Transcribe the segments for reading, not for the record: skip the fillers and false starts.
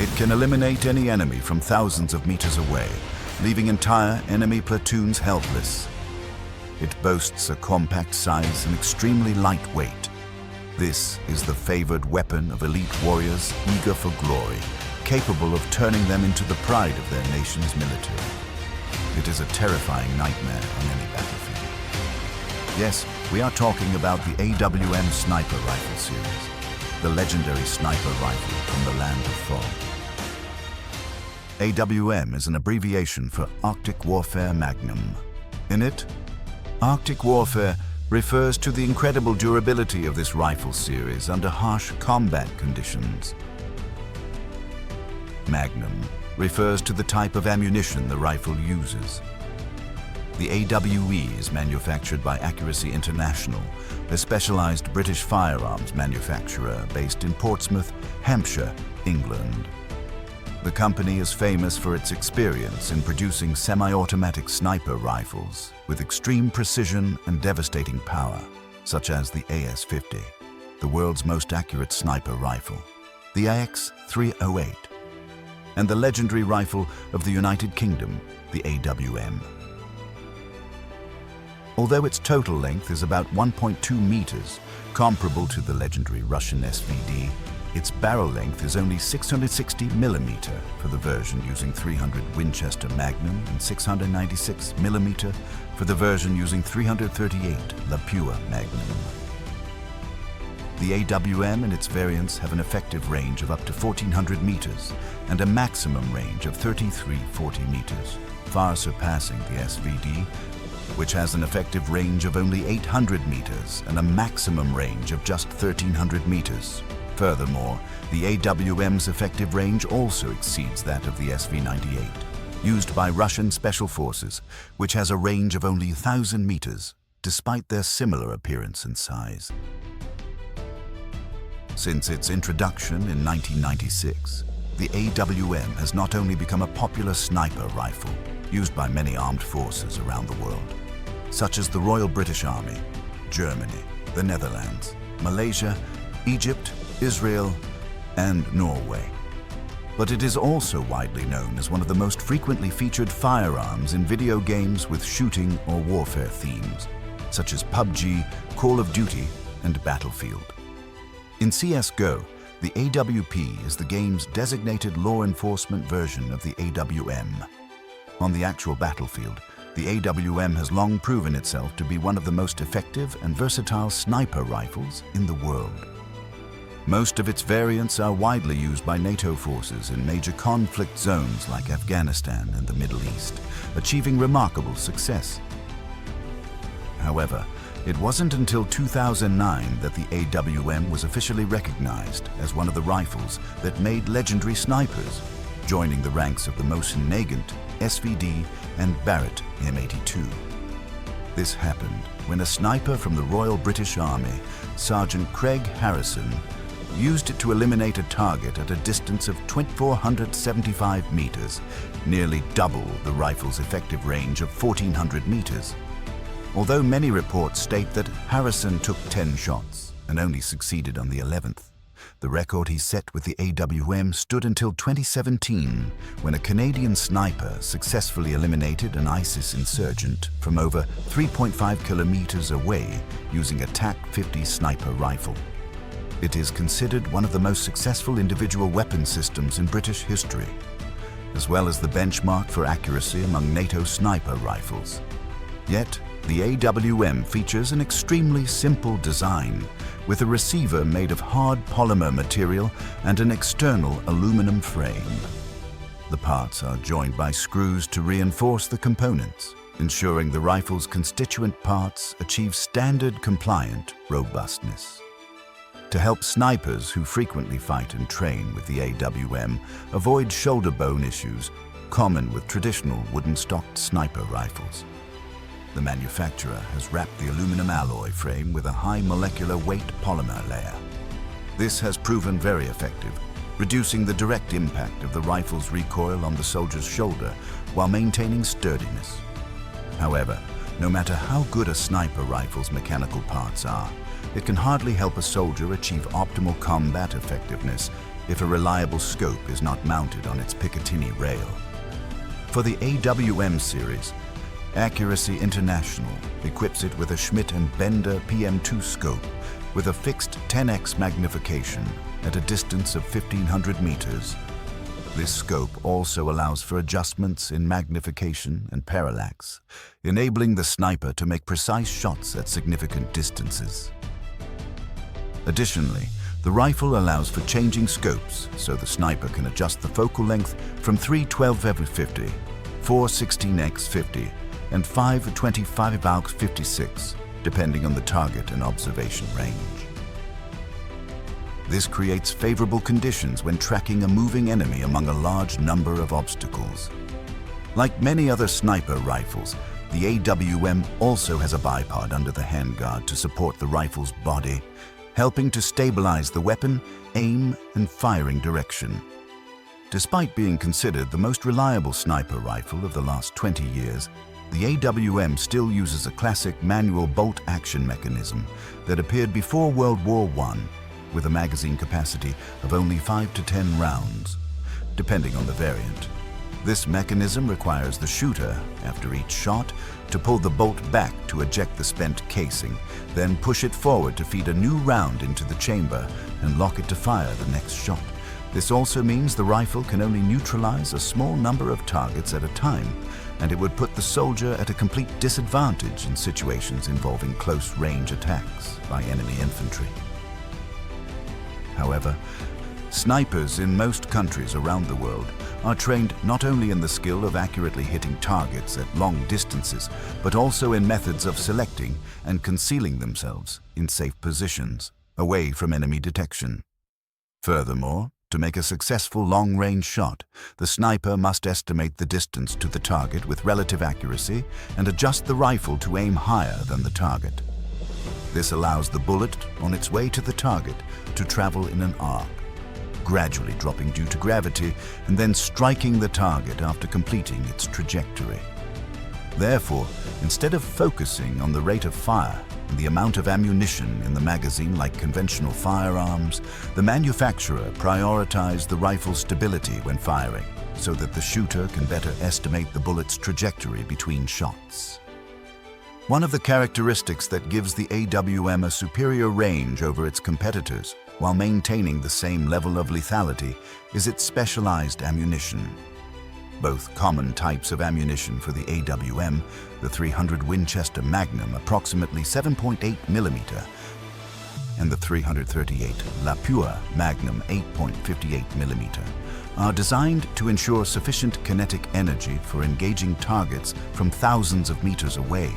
It can eliminate any enemy from thousands of meters away, leaving entire enemy platoons helpless. It boasts a compact size and extremely light weight. This is the favored weapon of elite warriors eager for glory, capable of turning them into the pride of their nation's military. It is a terrifying nightmare on any battlefield. Yes, we are talking about the AWM sniper rifle series, the legendary sniper rifle from the land of fog. AWM is an abbreviation for Arctic Warfare Magnum. In it, Arctic Warfare refers to the incredible durability of this rifle series under harsh combat conditions. Magnum refers to the type of ammunition the rifle uses. The AWE is manufactured by Accuracy International, a specialized British firearms manufacturer based in Portsmouth, Hampshire, England. The company is famous for its experience in producing semi-automatic sniper rifles with extreme precision and devastating power, such as the AS-50, the world's most accurate sniper rifle, the AX-308, and the legendary rifle of the United Kingdom, the AWM. Although its total length is about 1.2 meters, comparable to the legendary Russian SVD, its barrel length is only 660 millimeter for the version using 300 Winchester Magnum and 696 millimeter for the version using 338 Lapua Magnum. The AWM and its variants have an effective range of up to 1,400 meters and a maximum range of 3,340 meters, far surpassing the SVD, which has an effective range of only 800 meters and a maximum range of just 1,300 meters. Furthermore, the AWM's effective range also exceeds that of the SV-98, used by Russian Special Forces, which has a range of only 1,000 meters, despite their similar appearance and size. Since its introduction in 1996, the AWM has not only become a popular sniper rifle used by many armed forces around the world, such as the Royal British Army, Germany, the Netherlands, Malaysia, Egypt, Israel, and Norway. But it is also widely known as one of the most frequently featured firearms in video games with shooting or warfare themes, such as PUBG, Call of Duty, and Battlefield. In CSGO, the AWP is the game's designated law enforcement version of the AWM. On the actual battlefield, the AWM has long proven itself to be one of the most effective and versatile sniper rifles in the world. Most of its variants are widely used by NATO forces in major conflict zones like Afghanistan and the Middle East, achieving remarkable success. However, it wasn't until 2009 that the AWM was officially recognized as one of the rifles that made legendary snipers, joining the ranks of the Mosin Nagant, SVD, and Barrett M82. This happened when a sniper from the Royal British Army, Sergeant Craig Harrison, used it to eliminate a target at a distance of 2,475 meters, nearly double the rifle's effective range of 1,400 meters. Although many reports state that Harrison took 10 shots and only succeeded on the 11th, the record he set with the AWM stood until 2017, when a Canadian sniper successfully eliminated an ISIS insurgent from over 3.5 kilometers away using a TAC-50 sniper rifle. It is considered one of the most successful individual weapon systems in British history, as well as the benchmark for accuracy among NATO sniper rifles. Yet, the AWM features an extremely simple design, with a receiver made of hard polymer material and an external aluminum frame. The parts are joined by screws to reinforce the components, ensuring the rifle's constituent parts achieve standard-compliant robustness. To help snipers who frequently fight and train with the AWM avoid shoulder bone issues common with traditional wooden-stocked sniper rifles, the manufacturer has wrapped the aluminum alloy frame with a high molecular weight polymer layer. This has proven very effective, reducing the direct impact of the rifle's recoil on the soldier's shoulder while maintaining sturdiness. However, no matter how good a sniper rifle's mechanical parts are, it can hardly help a soldier achieve optimal combat effectiveness if a reliable scope is not mounted on its Picatinny rail. For the AWM series, Accuracy International equips it with a Schmidt & Bender PM2 scope with a fixed 10x magnification at a distance of 1,500 meters. This scope also allows for adjustments in magnification and parallax, enabling the sniper to make precise shots at significant distances. Additionally, the rifle allows for changing scopes, so the sniper can adjust the focal length from 3 12x50, 4 16x50, and 5 25x56, depending on the target and observation range. This creates favorable conditions when tracking a moving enemy among a large number of obstacles. Like many other sniper rifles, the AWM also has a bipod under the handguard to support the rifle's body, helping to stabilize the weapon, aim, and firing direction. Despite being considered the most reliable sniper rifle of the last 20 years, the AWM still uses a classic manual bolt-action mechanism that appeared before World War I, with a magazine capacity of only 5 to 10 rounds, depending on the variant. This mechanism requires the shooter, after each shot, to pull the bolt back to eject the spent casing, then push it forward to feed a new round into the chamber and lock it to fire the next shot. This also means the rifle can only neutralize a small number of targets at a time, and it would put the soldier at a complete disadvantage in situations involving close-range attacks by enemy infantry. However, snipers in most countries around the world are trained not only in the skill of accurately hitting targets at long distances, but also in methods of selecting and concealing themselves in safe positions, away from enemy detection. Furthermore, to make a successful long-range shot, the sniper must estimate the distance to the target with relative accuracy and adjust the rifle to aim higher than the target. This allows the bullet on its way to the target to travel in an arc, gradually dropping due to gravity and then striking the target after completing its trajectory. Therefore, instead of focusing on the rate of fire and the amount of ammunition in the magazine like conventional firearms, the manufacturer prioritized the rifle's stability when firing, so that the shooter can better estimate the bullet's trajectory between shots. One of the characteristics that gives the AWM a superior range over its competitors while maintaining the same level of lethality is its specialized ammunition. Both common types of ammunition for the AWM, the 300 Winchester Magnum approximately 7.8 mm and the 338 Lapua Magnum 8.58 mm, are designed to ensure sufficient kinetic energy for engaging targets from thousands of meters away,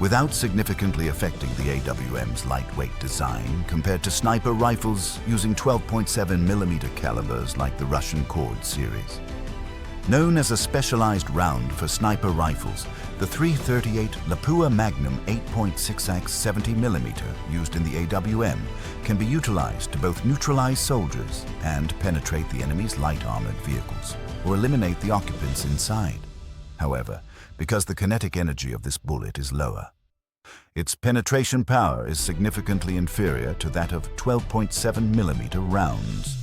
without significantly affecting the AWM's lightweight design compared to sniper rifles using 12.7 mm calibers like the Russian Cord series. Known as a specialized round for sniper rifles, the 338 Lapua Magnum 8.6x 70 mm used in the AWM can be utilized to both neutralize soldiers and penetrate the enemy's light armored vehicles or eliminate the occupants inside. However, because the kinetic energy of this bullet is lower, its penetration power is significantly inferior to that of 12.7 mm rounds.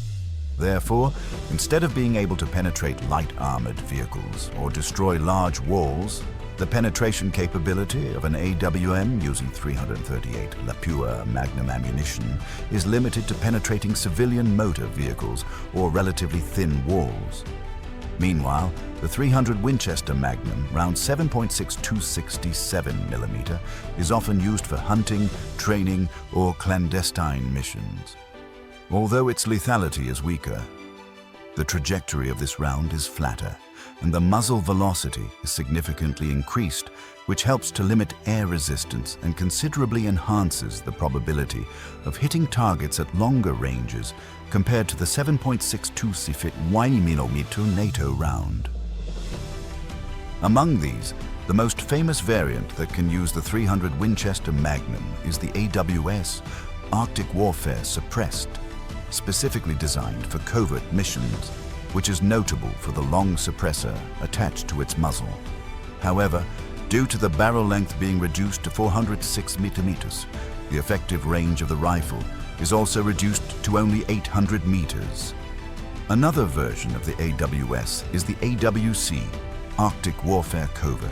Therefore, instead of being able to penetrate light armored vehicles or destroy large walls, the penetration capability of an AWM using 338 Lapua Magnum ammunition is limited to penetrating civilian motor vehicles or relatively thin walls. Meanwhile, the 300 Winchester Magnum, round 7.6267 mm, is often used for hunting, training, or clandestine missions. Although its lethality is weaker, the trajectory of this round is flatter, and the muzzle velocity is significantly increased, which helps to limit air resistance and considerably enhances the probability of hitting targets at longer ranges compared to the 7.62 mm NATO round. Among these, the most famous variant that can use the 300 Winchester Magnum is the AWS Arctic Warfare Suppressed, specifically designed for covert missions, which is notable for the long suppressor attached to its muzzle. However, due to the barrel length being reduced to 406 mm, The effective range of the rifle is also reduced to only 800 meters. Another version of the AWS is the AWC, Arctic Warfare Covert.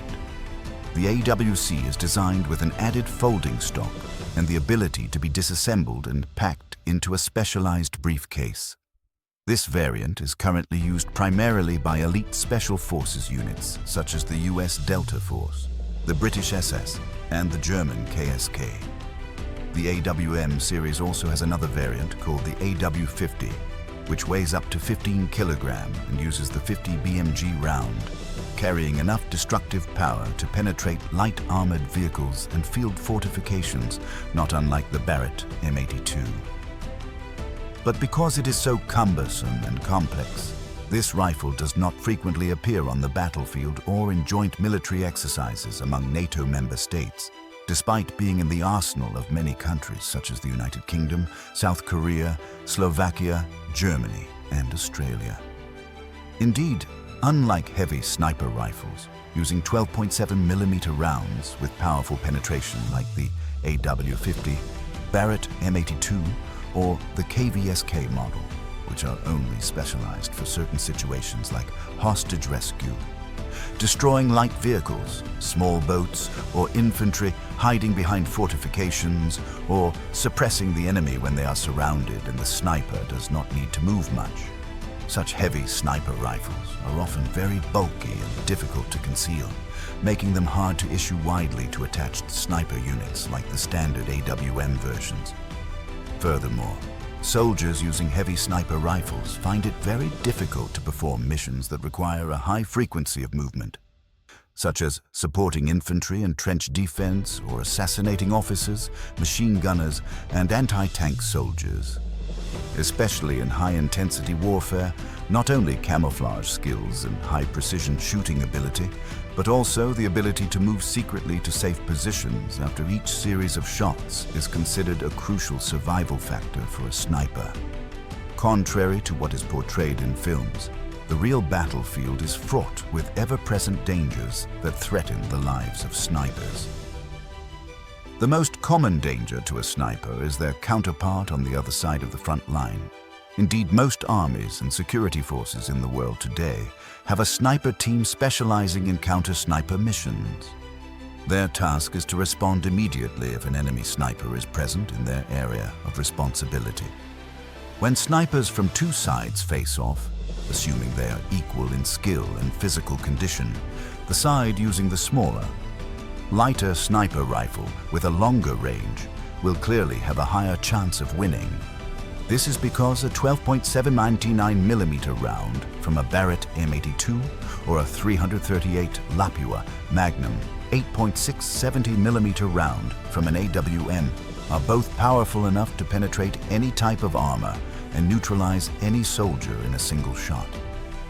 The AWC is designed with an added folding stock and the ability to be disassembled and packed into a specialized briefcase. This variant is currently used primarily by elite special forces units such as the US Delta Force, the British SS, and the German KSK. The AWM series also has another variant called the AW50, which weighs up to 15 kilogram and uses the 50 BMG round, carrying enough destructive power to penetrate light armored vehicles and field fortifications, not unlike the Barrett M82. But because it is so cumbersome and complex, this rifle does not frequently appear on the battlefield or in joint military exercises among NATO member states, despite being in the arsenal of many countries such as the United Kingdom, South Korea, Slovakia, Germany, and Australia. Indeed, unlike heavy sniper rifles using 12.7mm rounds with powerful penetration like the AW50, Barrett M82, or the KVSK model, which are only specialized for certain situations like hostage rescue, destroying light vehicles, small boats, or infantry hiding behind fortifications, or suppressing the enemy when they are surrounded and the sniper does not need to move much. Such heavy sniper rifles are often very bulky and difficult to conceal, making them hard to issue widely to attached sniper units like the standard AWM versions. Furthermore, soldiers using heavy sniper rifles find it very difficult to perform missions that require a high frequency of movement, such as supporting infantry and trench defense or assassinating officers, machine gunners, and anti-tank soldiers. Especially in high-intensity warfare, not only camouflage skills and high-precision shooting ability, but also the ability to move secretly to safe positions after each series of shots is considered a crucial survival factor for a sniper. Contrary to what is portrayed in films, the real battlefield is fraught with ever-present dangers that threaten the lives of snipers. The most common danger to a sniper is their counterpart on the other side of the front line. Indeed, most armies and security forces in the world today have a sniper team specializing in counter-sniper missions. Their task is to respond immediately if an enemy sniper is present in their area of responsibility. When snipers from two sides face off, assuming they are equal in skill and physical condition, the side using the smaller, lighter sniper rifle with a longer range will clearly have a higher chance of winning. This is because a 12.799mm round from a Barrett M82 or a 338 Lapua Magnum 8.670mm round from an AWM are both powerful enough to penetrate any type of armor and neutralize any soldier in a single shot,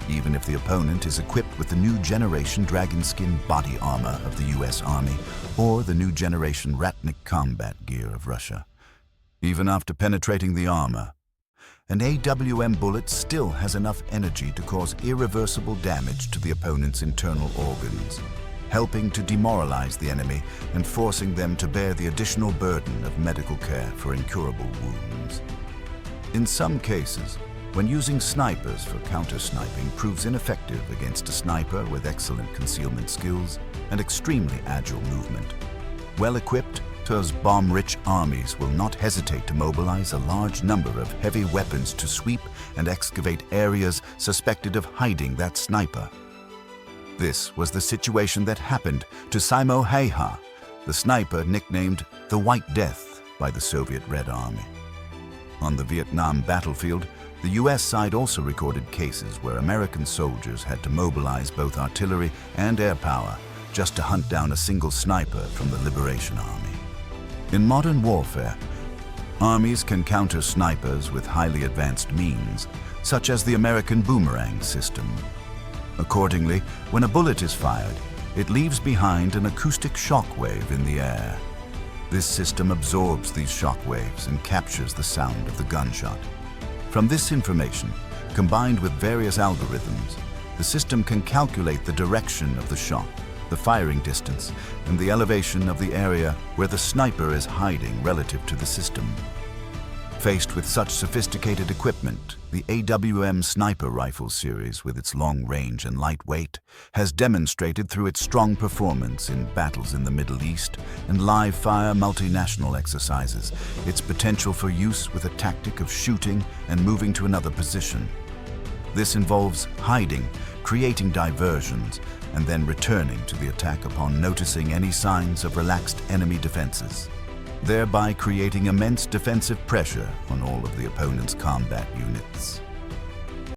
even if the opponent is equipped with the new generation dragon skin body armor of the US Army or the new generation Ratnik combat gear of Russia. Even after penetrating the armor, an AWM bullet still has enough energy to cause irreversible damage to the opponent's internal organs, helping to demoralize the enemy and forcing them to bear the additional burden of medical care for incurable wounds. In some cases, when using snipers for counter-sniping proves ineffective against a sniper with excellent concealment skills and extremely agile movement. Well-equipped, bomb-rich armies will not hesitate to mobilize a large number of heavy weapons to sweep and excavate areas suspected of hiding that sniper. This was the situation that happened to Simo Häyhä, the sniper nicknamed the White Death by the Soviet Red Army. On the Vietnam battlefield, the US side also recorded cases where American soldiers had to mobilize both artillery and air power just to hunt down a single sniper from the Liberation Army. In modern warfare, armies can counter snipers with highly advanced means, such as the American boomerang system. Accordingly, when a bullet is fired, it leaves behind an acoustic shockwave in the air. This system absorbs these shockwaves and captures the sound of the gunshot. From this information, combined with various algorithms, the system can calculate the direction of the shot the firing distance, and the elevation of the area where the sniper is hiding relative to the system. Faced with such sophisticated equipment, the AWM sniper rifle series, with its long range and light weight, has demonstrated through its strong performance in battles in the Middle East and live-fire multinational exercises its potential for use with a tactic of shooting and moving to another position. This involves hiding, creating diversions, and then returning to the attack upon noticing any signs of relaxed enemy defenses, thereby creating immense defensive pressure on all of the opponent's combat units.